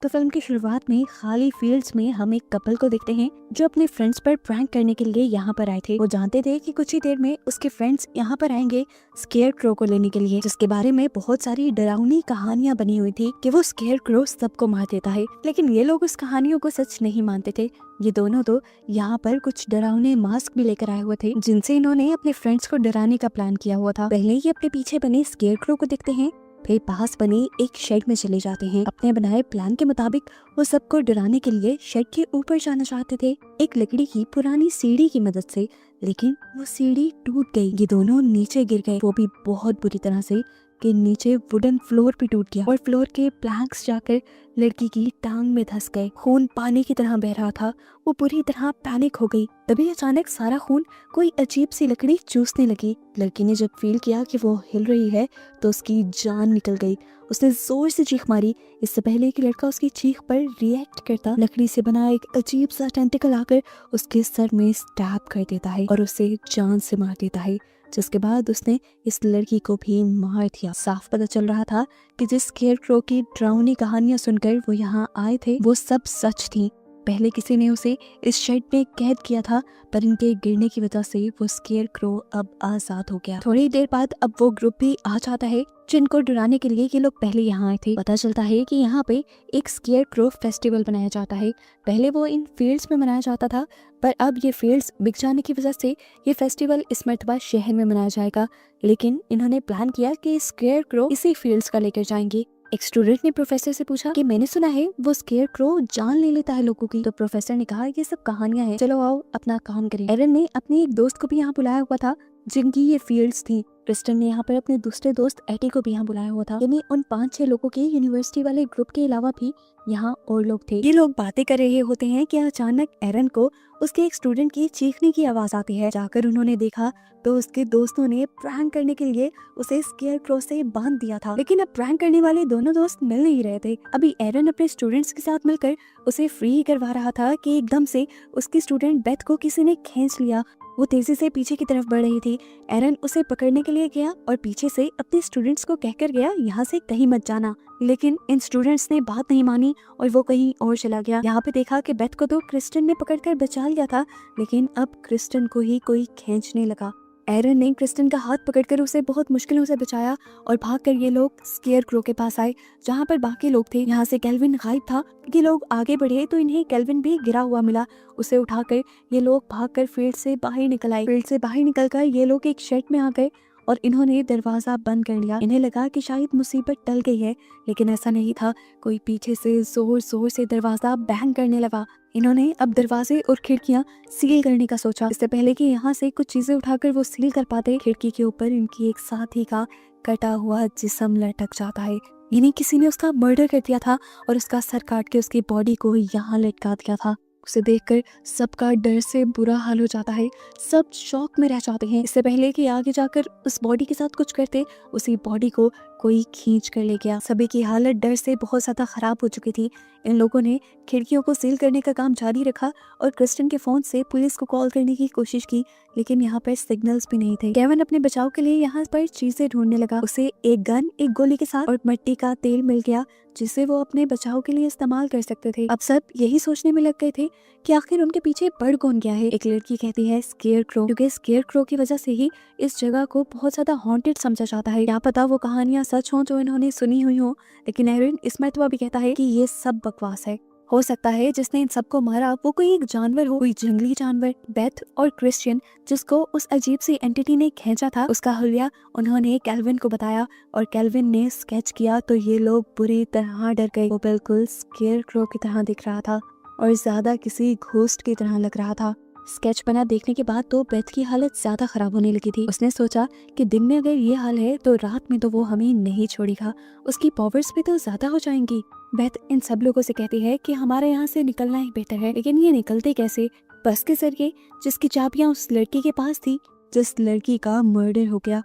तो फिल्म की शुरुआत में खाली फील्ड्स में हम एक कपल को देखते हैं जो अपने फ्रेंड्स पर प्रैंक करने के लिए यहाँ पर आए थे। वो जानते थे कि कुछ ही देर में उसके फ्रेंड्स यहाँ पर आएंगे स्केयर क्रो को लेने के लिए, जिसके बारे में बहुत सारी डरावनी कहानियां बनी हुई थी कि वो स्केयर क्रो सबको मार देता है। लेकिन ये लोग उस कहानियों को सच नहीं मानते थे। ये दोनों तो यहाँ पर कुछ डरावने मास्क भी लेकर आए हुए थे जिनसे इन्होंने अपने फ्रेंड्स को डराने का प्लान किया हुआ था। पहले ही अपने पीछे बने स्केयर क्रो को देखते हैं, फिर पास बने एक शेड में चले जाते हैं। अपने बनाए प्लान के मुताबिक वो सबको डराने के लिए शेड के ऊपर जाना चाहते थे एक लकड़ी की पुरानी सीढ़ी की मदद से, लेकिन वो सीढ़ी टूट गई। ये दोनों नीचे गिर गए, वो भी बहुत बुरी तरह से कि नीचे वुडन फ्लोर भी टूट गया और फ्लोर के प्लैंक्स जाकर लड़की की टांग में धंस गए। खून पानी की तरह बह रहा था। वो पूरी तरह पैनिक हो गई। तभी अचानक सारा खून कोई अजीब सी लकड़ी चूसने लगी। लड़की ने जब फील किया कि वो हिल रही है तो उसकी जान निकल गई। उसने जोर से चीख मारी। इससे पहले कि लड़का उसकी चीख पर रिएक्ट करता, लकड़ी से बना एक अजीब सा टेंटिकल आकर उसके सर में स्टैब कर देता है और उसे जान से मार देता है, जिसके बाद उसने इस लड़की को भी मार दिया। साफ पता चल रहा था कि जिस स्केयर क्रो की डरावनी कहानियां सुनकर वो यहाँ आए थे वो सब सच थी। पहले किसी ने उसे इस शेड में कैद किया था, पर इनके गिरने की वजह से वो स्केयर क्रो अब आजाद हो गया। थोड़ी देर बाद अब वो ग्रुप भी आ जाता है जिनको डराने के लिए ये लोग पहले यहाँ आए थे। पता चलता है कि यहाँ पे एक स्केयर क्रो फेस्टिवल मनाया जाता है। पहले वो इन फील्ड्स में मनाया जाता था, पर अब ये फील्ड्स बिक जाने की वजह से ये फेस्टिवल इस मर्तबा शहर में मनाया जाएगा। लेकिन इन्होंने प्लान किया कि स्केयर क्रो इसी फील्ड्स का लेकर जाएंगे। एक स्टूडेंट ने प्रोफेसर से पूछा कि मैंने सुना है वो स्केयर क्रो जान ले लेता है लोगों की। तो प्रोफेसर ने कहा ये सब कहानियां हैं, चलो आओ अपना काम करें। एरन ने अपने एक दोस्त को भी यहाँ बुलाया हुआ था जिनकी ये फील्ड्स थी। क्रिस्टन ने यहाँ पर अपने दूसरे दोस्त एटी को भी यहाँ बुलाया हुआ था। यानी उन 5-6 लोगों के यूनिवर्सिटी वाले ग्रुप के अलावा भी यहाँ और लोग थे। ये लोग बातें कर रहे होते हैं कि अचानक एरन को उसके एक स्टूडेंट की चीखने की आवाज आती है। जाकर उन्होंने देखा तो उसके दोस्तों ने प्रैंक करने के लिए उसे स्केयर क्रो से बांध दिया था। लेकिन अब प्रैंक करने वाले दोनों दोस्त मिल नहीं रहे थे। अभी एरन अपने स्टूडेंट्स के साथ मिलकर उसे फ्री करवा रहा था कि एकदम से उसकी स्टूडेंट बेथ को किसी ने खींच लिया। वो तेजी से पीछे की तरफ बढ़ रही थी। एरन उसे पकड़ने के लिए गया और पीछे से अपने स्टूडेंट्स को कहकर गया यहाँ से कहीं मत जाना। लेकिन इन स्टूडेंट्स ने बात नहीं मानी और वो कहीं और चला गया। यहाँ पे देखा कि बेथ को तो क्रिस्टन ने पकड़कर बचा लिया था, लेकिन अब क्रिस्टन को ही कोई खींचने लगा। एरन ने क्रिस्टन का हाथ पकड़कर उसे बहुत मुश्किलों से बचाया और भागकर ये लोग स्केयर क्रो के पास आए जहाँ पर बाकी लोग थे। यहाँ से केल्विन गायब था। ये लोग आगे बढ़े तो इन्हें केल्विन भी गिरा हुआ मिला। उसे उठाकर ये लोग भागकर फील्ड से बाहर निकल आए। फील्ड से बाहर निकलकर ये लोग एक शेड में आ गए और इन्होंने दरवाजा बंद कर लिया। इन्हें लगा कि शायद मुसीबत टल गई है, लेकिन ऐसा नहीं था। कोई पीछे से जोर जोर से दरवाजा बैंग करने लगा। इन्होंने अब दरवाजे और खिड़कियां सील करने का सोचा। इससे पहले कि यहाँ से कुछ चीजें उठाकर वो सील कर पाते, खिड़की के ऊपर इनकी एक साथी का कटा हुआ जिस्म लटक जाता है। इन्हें किसी ने उसका मर्डर कर दिया था और उसका सर काट के उसकी बॉडी को यहाँ लटका दिया था। उसे देखकर सबका डर से बुरा हाल हो जाता है। सब शॉक में रह जाते हैं। इससे पहले कि आगे जाकर उस बॉडी के साथ कुछ करते, उसी बॉडी को कोई खींच कर ले गया। सभी की हालत डर से बहुत ज्यादा खराब हो चुकी थी। इन लोगों ने खिड़कियों को सील करने का काम जारी रखा और क्रिस्टन के फोन से पुलिस को कॉल करने की कोशिश की, लेकिन यहाँ पर सिग्नल्स भी नहीं थे। केविन अपने बचाव के लिए यहाँ पर चीजें ढूंढने लगा। उसे एक गन, एक गोली के साथ और मिट्टी का तेल मिल गया जिसे वो अपने बचाव के लिए इस्तेमाल कर सकते थे। अब सब यही सोचने में लग गए थे कि आखिर उनके पीछे पड़ कौन गया है। एक लड़की कहती है स्केयर क्रो, क्योंकि स्केयर क्रो की वजह से ही इस जगह को बहुत ज्यादा हॉन्टेड समझा जाता है। क्या पता वो कहानियां सच हों जो इन्होंने सुनी हुई हो। लेकिन एरन इस मर्तबा भी कहता है कि ये सब बकवास है। हो सकता है जिसने इन सबको मारा वो कोई एक जानवर हो, कोई जंगली जानवर। बेथ और क्रिस्टियन जिसको उस अजीब सी एंटिटी ने खींचा था, उसका हुलिया उन्होंने केल्विन को बताया और केल्विन ने स्केच किया तो ये लोग बुरी तरह डर गए। वो बिल्कुल स्केयर क्रो की तरह दिख रहा था और ज्यादा किसी घोस्ट की तरह लग रहा था। स्केच बना देखने के बाद तो बेथ की हालत ज्यादा खराब होने लगी थी। उसने सोचा कि दिन में अगर ये हाल है तो रात में तो वो हमें नहीं छोड़ेगा, उसकी पावर्स भी तो ज्यादा हो जाएंगी। बेथ इन सब लोगों से कहती है कि हमारे यहाँ से निकलना ही बेहतर है, लेकिन ये निकलते कैसे? बस के जरिए, जिसकी चाबियां उस लड़की के पास थी जिस लड़की का मर्डर हो गया।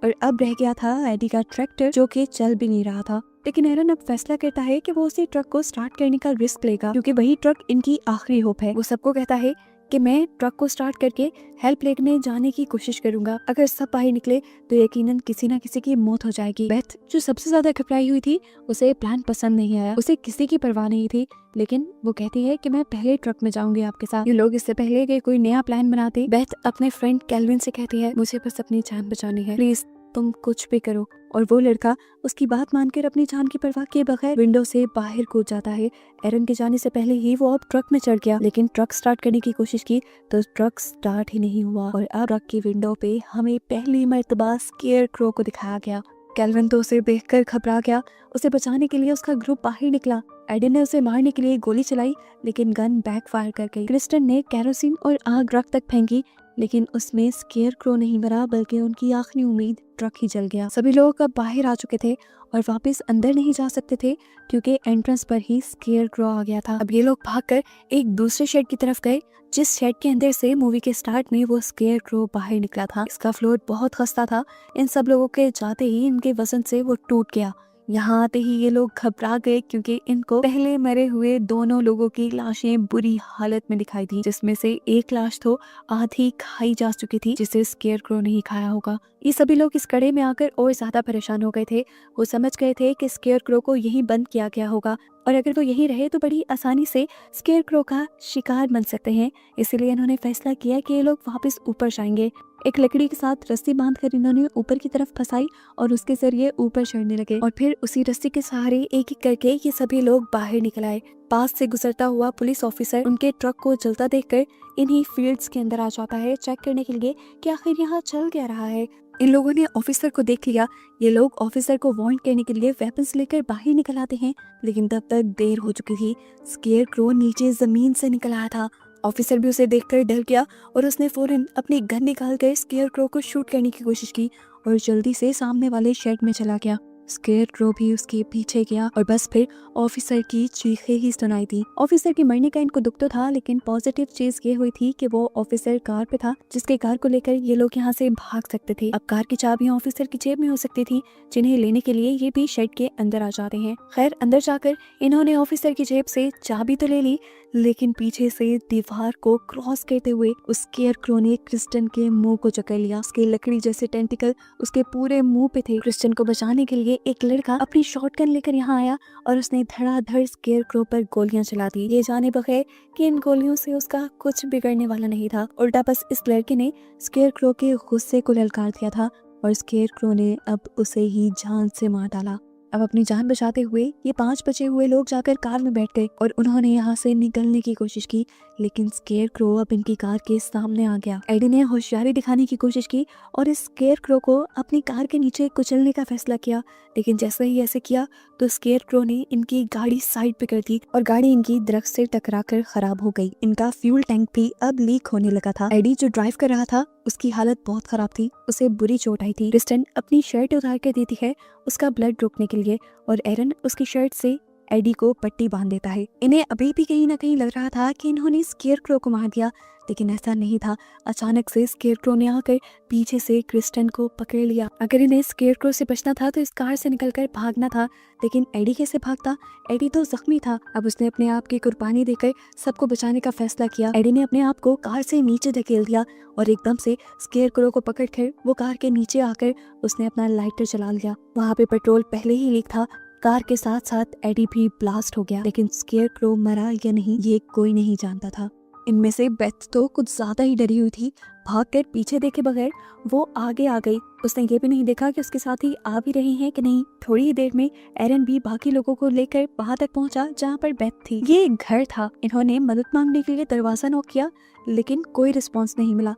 और अब रह गया था एडी का ट्रैक्टर जो कि चल भी नहीं रहा था। लेकिन एरन अब फैसला करता है कि वो उसी ट्रक को स्टार्ट करने का रिस्क लेगा, क्योंकि वही ट्रक इनकी आखिरी होप है। वो सबको कहता है कि मैं ट्रक को स्टार्ट करके हेल्प लेने जाने की कोशिश करूंगा। अगर सब बाहर निकले तो यकीनन किसी न किसी की मौत हो जाएगी। बेथ जो सबसे ज्यादा घबराई हुई थी, उसे प्लान पसंद नहीं आया, उसे किसी की परवाह नहीं थी, लेकिन वो कहती है कि मैं पहले ट्रक में जाऊंगी आपके साथ। ये लोग इससे पहले कि कोई नया प्लान बनाते, बेथ अपने फ्रेंड कैल्विन से कहती है मुझे बस अपनी जान बचानी है, प्लीज तुम कुछ भी करो। और वो लड़का उसकी बात मानकर अपनी जान की परवाह किए बगैर विंडो से बाहर कूद जाता है। एरन के जाने से पहले ही वो अब ट्रक में चढ़ गया, लेकिन ट्रक स्टार्ट करने की कोशिश की तो ट्रक स्टार्ट ही नहीं हुआ और अब ट्रक की विंडो पे हमें पहली मर्तबा स्केयर क्रो को दिखाया गया। कैल्विन तो उसे देखकर घबरा गया। उसे बचाने के लिए उसका ग्रुप बाहर निकला। एडन ने उसे मारने के लिए गोली चलाई, लेकिन गन बैकफायर कर गई। क्रिस्टन ने केरोसिन और आग ट्रक तक फेंकी, लेकिन उसमें स्केयर क्रो नहीं मरा, बल्कि उनकी आखिरी उम्मीद ट्रक ही जल गया। सभी लोग अब बाहर आ चुके थे और वापस अंदर नहीं जा सकते थे क्योंकि एंट्रेंस पर ही स्केयर क्रो आ गया था। अब ये लोग भागकर एक दूसरे शेड की तरफ गए, जिस शेड के अंदर से मूवी के स्टार्ट में वो स्केयर क्रो बाहर निकला था। इसका फ्लोर बहुत खस्ता था। इन सब लोगों के जाते ही इनके वजन से वो टूट गया। यहाँ आते ही ये लोग घबरा गए क्योंकि इनको पहले मरे हुए दोनों लोगों की लाशें बुरी हालत में दिखाई थी, जिसमें से एक लाश तो आधी खाई जा चुकी थी, जिसे स्केयर क्रो नहीं खाया होगा। ये सभी लोग इस कड़े में आकर और ज्यादा परेशान हो गए थे। वो समझ गए थे कि स्केयर क्रो को यहीं बंद किया गया होगा और अगर वो यहीं रहे तो बड़ी आसानी से स्केयर क्रो का शिकार बन सकते हैं। इसीलिए इन्होंने फैसला किया कि ये लोग वापस ऊपर जाएंगे। एक लकड़ी के साथ रस्सी बांधकर इन्होंने ऊपर की तरफ फंसाई और उसके जरिए ऊपर चढ़ने लगे और फिर उसी रस्सी के सहारे एक एक करके ये सभी लोग बाहर निकल आए। पास से गुजरता हुआ पुलिस ऑफिसर उनके ट्रक को जलता देखकर इन्हीं फील्ड्स के अंदर आ जाता है चेक करने के लिए कि आखिर यहाँ चल क्या रहा है। इन लोगों ने ऑफिसर को देख लिया। ये लोग ऑफिसर को वार्न करने के लिए वेपन्स लेकर बाहर निकल आते हैं, लेकिन तब तक देर हो चुकी थी। स्केयर क्रो नीचे जमीन से निकल आया था। ऑफिसर भी उसे देखकर डर गया और उसने फौरन अपनी गन निकाल कर स्केयर क्रो को शूट करने की कोशिश की और जल्दी से सामने वाले शेड में चला गया। स्केयर क्रो भी उसके पीछे गया और बस फिर ऑफिसर की चीखें ही सुनाई थी। ऑफिसर के मरने का इनको दुख तो था, लेकिन पॉजिटिव चीज ये हुई थी कि वो ऑफिसर कार पे था, जिसके कार को लेकर ये लोग यहाँ से भाग सकते थे। अब कार की चाबियां ऑफिसर की जेब में हो सकती थी, जिन्हें लेने के लिए ये भी शेड के अंदर आ जाते हैं। खैर अंदर जाकर इन्होंने ऑफिसर की जेब से चाबी तो ले ली, लेकिन पीछे से दीवार को क्रॉस करते हुए उस स्केयर क्रो ने क्रिस्टन के मुंह को जकड़ लिया। उसके लकड़ी जैसे टेंटिकल उसके पूरे मुंह पे थे। क्रिस्टन को बचाने के लिए एक लड़का अपनी शॉटगन लेकर यहाँ आया और उसने धड़ाधड़ स्केयर क्रो पर गोलियां चला दी, ये जाने बगैर कि इन गोलियों से उसका कुछ बिगड़ने वाला नहीं था। उल्टा बस इस लड़के ने स्केयर क्रो के गुस्से को ललकार दिया था और स्केयर क्रो ने अब उसे ही जान से मार डाला। अब अपनी जान बचाते हुए ये 5 बचे हुए लोग जाकर कार में बैठ गए और उन्होंने यहाँ से निकलने की कोशिश की, लेकिन स्केयर क्रो अब इनकी कार के सामने आ गया। एडी ने होशियारी दिखाने की कोशिश की और इस स्केयर क्रो को अपनी कार के नीचे कुचलने का फैसला किया, लेकिन जैसे ही ऐसे किया तो स्केयर क्रो ने इनकी गाड़ी साइड पे कर दी और गाड़ी इनकी दरख्त से टकराकर खराब हो गई। इनका फ्यूल टैंक भी अब लीक होने लगा था। एडी जो ड्राइव कर रहा था उसकी हालत बहुत खराब थी, उसे बुरी चोट आई थी। क्रिस्टन अपनी शर्ट उतार कर देती है उसका ब्लड रोकने के लिए और एरन उसकी शर्ट से एडी को पट्टी बांध देता है। इन्हें अभी भी कहीं ना कहीं लग रहा था कि इन्होंने स्केयर क्रो को मार दिया, लेकिन ऐसा नहीं था। अचानक से स्केयर क्रो ने आकर पीछे से क्रिस्टन को पकड़ लिया। अगर इन्हें स्केयर क्रो से बचना था तो इस कार से निकलकर भागना था, लेकिन एडी कैसे भागता? एडी तो जख्मी था। अब उसने अपने आप की कुर्बानी देकर सबको बचाने का फैसला किया। एडी ने अपने आप को कार से नीचे धकेल दिया और एकदम से स्केयर क्रो को पकड़कर वो कार के नीचे आकर उसने अपना लाइटर चला लिया। वहाँ पे पेट्रोल पहले ही लीक था। कार के साथ साथ एडी भी ब्लास्ट हो गया, लेकिन स्केयर क्रो मरा या नहीं ये कोई नहीं जानता था। इनमें से बेथ तो कुछ ज्यादा ही डरी हुई थी। भागकर पीछे देखे बगैर वो आगे आ गई। उसने ये भी नहीं देखा कि उसके साथी आ भी रहे हैं कि नहीं। थोड़ी ही देर में एरन भी बाकी लोगों को लेकर वहां तक पहुंचा जहां पर बेथ थी। ये एक घर था। इन्होंने मदद मांगने के लिए दरवाजा नॉक किया, लेकिन कोई रिस्पॉन्स नहीं मिला।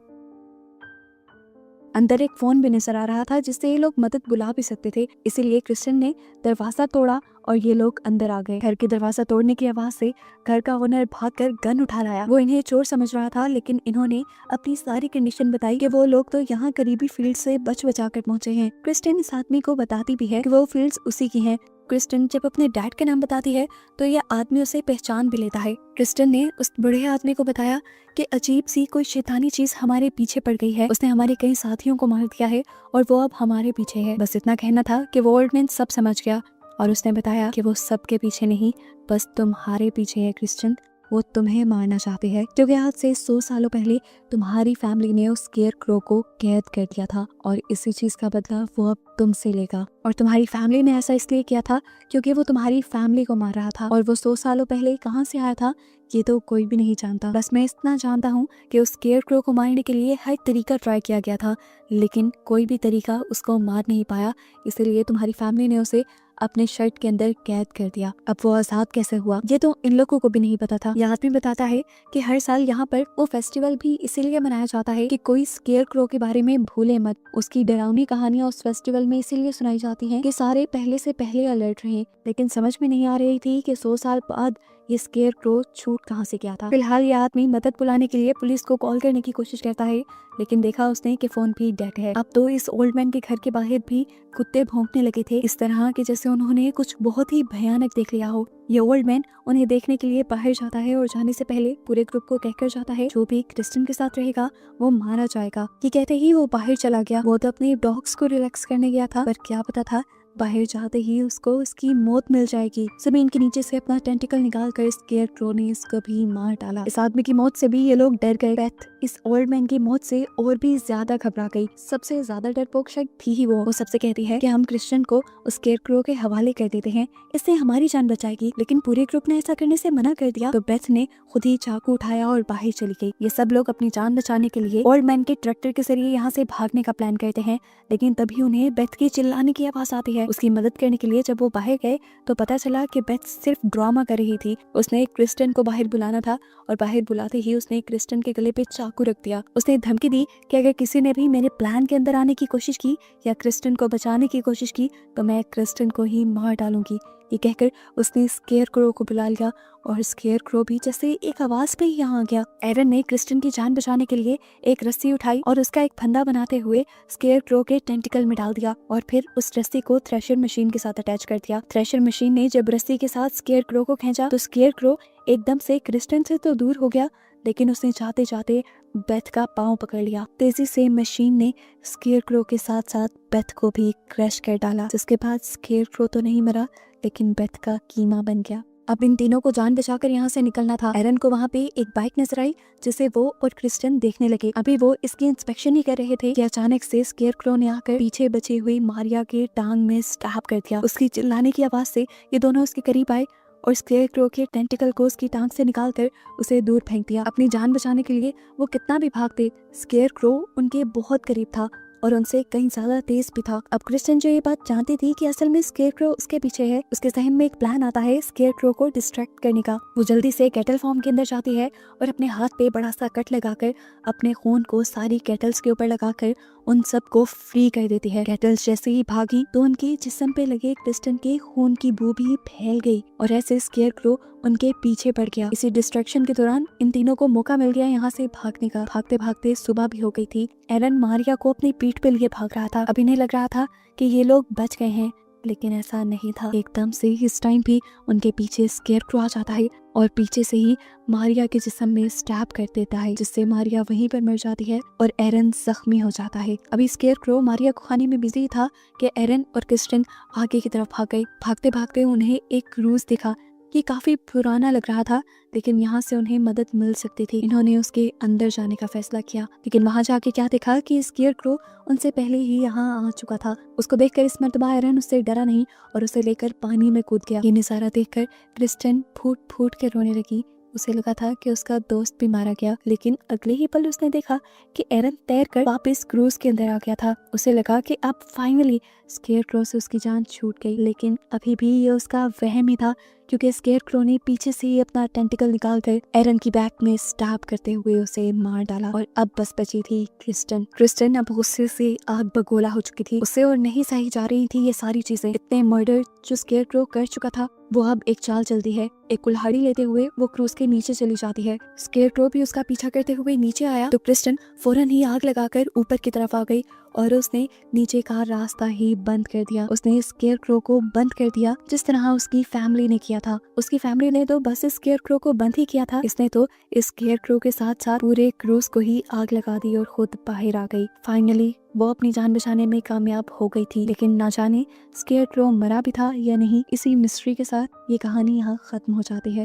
अंदर एक फोन भी नजर आ रहा था जिससे ये लोग मदद बुला भी सकते थे, इसीलिए क्रिस्टन ने दरवाजा तोड़ा और ये लोग अंदर आ गए। घर के दरवाजा तोड़ने की आवाज से घर का ओनर भागकर गन उठा लाया। वो इन्हें चोर समझ रहा था, लेकिन इन्होंने अपनी सारी कंडीशन बताई कि वो लोग तो यहाँ करीबी फील्ड से बच बचा कर पहुंचे हैं। क्रिस्टन इस आदमी को बताती भी है कि वो फील्ड्स उसी की हैं। क्रिस्टन जब अपने डैड का नाम बताती है तो यह आदमी उसे पहचान भी लेता है। क्रिस्टन ने उस बूढ़े आदमी को बताया कि अजीब सी कोई शैतानी चीज हमारे पीछे पड़ गई है। उसने हमारे कई साथियों को मार दिया है और वो अब हमारे पीछे है। बस इतना कहना था कि वो ओल्ड मैन सब समझ गया और उसने बताया कि वो सबके पीछे नहीं, बस तुम्हारे पीछे है क्रिस्टन। वो तुम्हें मारना चाहते हैं, क्योंकि आज से 100 सालों पहले तुम्हारी फैमिली ने उस स्केयर क्रो को कैद कर दिया था और इसी चीज का बदला वो अब तुमसे लेगा। और तुम्हारी फैमिली ने ऐसा इसलिए किया था क्योंकि वो तुम्हारी फैमिली को मार रहा था, और वो 100 सालों पहले कहाँ से आया था ये तो कोई भी नहीं जानता। बस मैं इतना जानता हूँ कि उस स्केयर क्रो को मारने के लिए हर तरीका ट्राई किया गया था, लेकिन कोई भी तरीका उसको मार नहीं पाया, इसलिए तुम्हारी फैमिली ने उसे अपने शर्ट के अंदर कैद कर दिया। अब वो आजाद कैसे हुआ ये तो इन लोगों को भी नहीं पता था। यह आदमी बताता है कि हर साल यहाँ पर वो फेस्टिवल भी इसीलिए मनाया जाता है कि कोई स्केयर क्रो के बारे में भूले मत। उसकी डरावनी कहानियां उस फेस्टिवल में इसीलिए सुनाई जाती हैं कि सारे पहले से पहले अलर्ट रहें, लेकिन समझ में नहीं आ रही थी कि 100 साल बाद ये स्केयर क्रो छूट कहाँ से गया था। फिलहाल ये आदमी मदद बुलाने के लिए पुलिस को कॉल करने की कोशिश करता है, लेकिन देखा उसने कि फोन भी डेड है। अब तो इस ओल्ड मैन के घर के बाहर भी कुत्ते भौंकने लगे थे, इस तरह के जैसे उन्होंने कुछ बहुत ही भयानक देख लिया हो। ये ओल्ड मैन उन्हें देखने के लिए बाहर जाता है और जाने से पहले पूरे ग्रुप को कहकर जाता है जो भी क्रिस्टन के साथ रहेगा वो मारा जाएगा। ये कहते ही वो बाहर चला गया। वो तो अपने डॉग्स को रिलैक्स करने गया था, पर क्या पता था बाहर जाते ही उसको उसकी मौत मिल जाएगी। जमीन के नीचे से अपना टेंटिकल निकाल कर स्केयर क्रो ने इसको भी मार डाला। इस आदमी की मौत से भी ये लोग डर गए। बेथ इस ओल्ड मैन की मौत से और भी ज्यादा घबरा गई। सबसे ज्यादा डरपोक शायद थी ही वो सबसे कहती है कि हम क्रिस्टन को उस स्केयर क्रो के हवाले कर देते हैं, इससे हमारी जान बचाएगी। लेकिन पूरे ग्रुप ने ऐसा करने से मना कर दिया, तो बेथ ने खुद ही चाकू उठाया और बाहर चली गई। ये सब लोग अपनी जान बचाने के लिए ओल्ड मैन के ट्रैक्टर के जरिए यहाँ से भागने का प्लान करते हैं, लेकिन तभी उन्हें बेथ की चिल्लाने की आवाज आती है। उसकी मदद करने के लिए जब वो बाहर गए तो पता चला कि बेथ सिर्फ ड्रामा कर रही थी। उसने क्रिस्टन को बाहर बुलाना था और बाहर बुलाते ही उसने क्रिस्टन के गले पे चाकू रख दिया। उसने धमकी दी कि अगर किसी ने भी मेरे प्लान के अंदर आने की कोशिश की या क्रिस्टन को बचाने की कोशिश की तो मैं क्रिस्टन को ही मार डालूंगी। ये कहकर उसने स्केयर क्रो को बुला लिया और स्केयर क्रो भी जैसे एक आवाज पे ही यहाँ आ गया। एरन ने क्रिस्टन की जान बचाने के लिए एक रस्सी उठाई और उसका एक फंदा बनाते हुए स्केयर क्रो के टेंटिकल में डाल दिया और फिर उस रस्सी को थ्रेशर मशीन के साथ अटैच कर दिया। थ्रेशर मशीन ने जब रस्सी के साथ स्केयर क्रो को खींचा तो स्केयर क्रो एकदम से क्रिस्टन से तो दूर हो गया, लेकिन उसने जाते जाते बेथ का पांव पकड़ लिया। तेजी से मशीन ने स्केयर क्रो के साथ साथ बेथ को भी क्रैश कर डाला, जिसके बाद स्केयर क्रो तो नहीं मरा लेकिन बेथ का कीमा बन गया। अब इन तीनों को जान बचाकर यहाँ से निकलना था। एरन को वहाँ पे एक बाइक नजर आई जिसे वो और क्रिस्टन देखने लगे। अभी वो इसकी इंस्पेक्शन ही कर रहे थे कि अचानक से स्केयर क्रो ने आकर पीछे बची हुई मारिया के टांग में स्टैब कर दिया। उसकी चिल्लाने की आवाज से ये दोनों उसके करीब आए और स्केयर क्रो के टेंटिकल को उसकी टांग से निकालकर उसे दूर फेंक दिया। अपनी जान बचाने के लिए वो कितना भी भागते, स्केयर क्रो उनके बहुत करीब था और उनसे कहीं ज्यादा तेज भी था। अब क्रिस्टन जो ये बात जानती थी कि असल में स्केयर क्रो उसके पीछे है, उसके जहन में एक प्लान आता है स्केयर क्रो को डिस्ट्रैक्ट करने का। वो जल्दी से केटल फार्म के अंदर जाती है और अपने हाथ पे बड़ा सा कट लगाकर अपने खून को सारी केटल्स के ऊपर लगाकर उन सब को फ्री कर देती है। केटल्स जैसे ही भागी तो उनके जिस्म पे लगे क्रिस्टन के खून की बू भी फैल गई और ऐसे स्केयर क्रो उनके पीछे पड़ गया। इसी डिस्ट्रैक्शन के दौरान इन तीनों को मौका मिल गया यहाँ से भागने का। भागते भागते सुबह भी हो गई थी। एरन मारिया को अपनी पीठ पे लिए भाग रहा था। अभी नहीं लग रहा था कि ये लोग बच गए हैं, लेकिन ऐसा नहीं था। एकदम से इस टाइम भी उनके पीछे स्केयर क्रो आ जाता है और पीछे से ही मारिया के जिस्म में स्टैब कर देता है, जिससे मारिया वहीं पर मर जाती है और एरन जख्मी हो जाता है। अभी स्केयर क्रो मारिया को खाने में बिजी था कि एरन और क्रिस्टन आगे की तरफ भाग गए। भागते भागते उन्हें एक क्रूज दिखा। ये काफी पुराना लग रहा था, लेकिन यहाँ से उन्हें मदद मिल सकती थी। इन्होंने उसके अंदर जाने का फैसला किया, लेकिन वहाँ जाके क्या देखा कि स्केयर क्रो उनसे पहले ही यहाँ आ चुका था। उसको देखकर इस मर्तबा एरन उससे डरा नहीं और उसे लेकर पानी में कूद गया। ये नजारा देखकर क्रिस्टन फूट फूट के रोने लगी। उसे लगा था कि उसका दोस्त भी मारा गया, लेकिन अगले ही पल उसने देखा कि एरन तैरकर वापस क्रूज के अंदर आ गया था। उसे लगा कि अब फाइनली स्केयर क्रो से उसकी जान छूट गई, लेकिन अभी भी ये उसका वहम ही था, क्योंकि स्केयर क्रो ने पीछे से ही अपना टेंटिकल निकालकर एरन की बैक में स्टैब करते हुए उसे मार डाला। और अब बस बची थी क्रिस्टन अब गुस्से से आग बगोला हो चुकी थी। उसे और नहीं सही जा रही थी ये सारी चीजें। इतने मर्डर जो स्केयर क्रो कर चुका था, वो अब एक चाल चलती है। एक कुल्हाड़ी लेते हुए वो क्रूज के नीचे चली जाती है। स्केयर क्रो भी उसका पीछा करते हुए नीचे आया तो क्रिस्टन फौरन ही आग लगाकर ऊपर की तरफ आ गई और उसने नीचे का रास्ता ही बंद कर दिया। उसने स्केयर क्रो को बंद कर दिया जिस तरह उसकी फैमिली ने किया था। उसकी फैमिली ने तो बस स्केयर क्रो को बंद ही किया था, इसने तो स्केयर क्रो के साथ साथ पूरे क्रूज को ही आग लगा दी और खुद बाहर आ गई। फाइनली वो अपनी जान बचाने में कामयाब हो गई थी, लेकिन ना जाने स्केयर क्रो मरा भी था या नहीं। इसी मिस्ट्री के साथ ये कहानी यहाँ खत्म हो जाती है।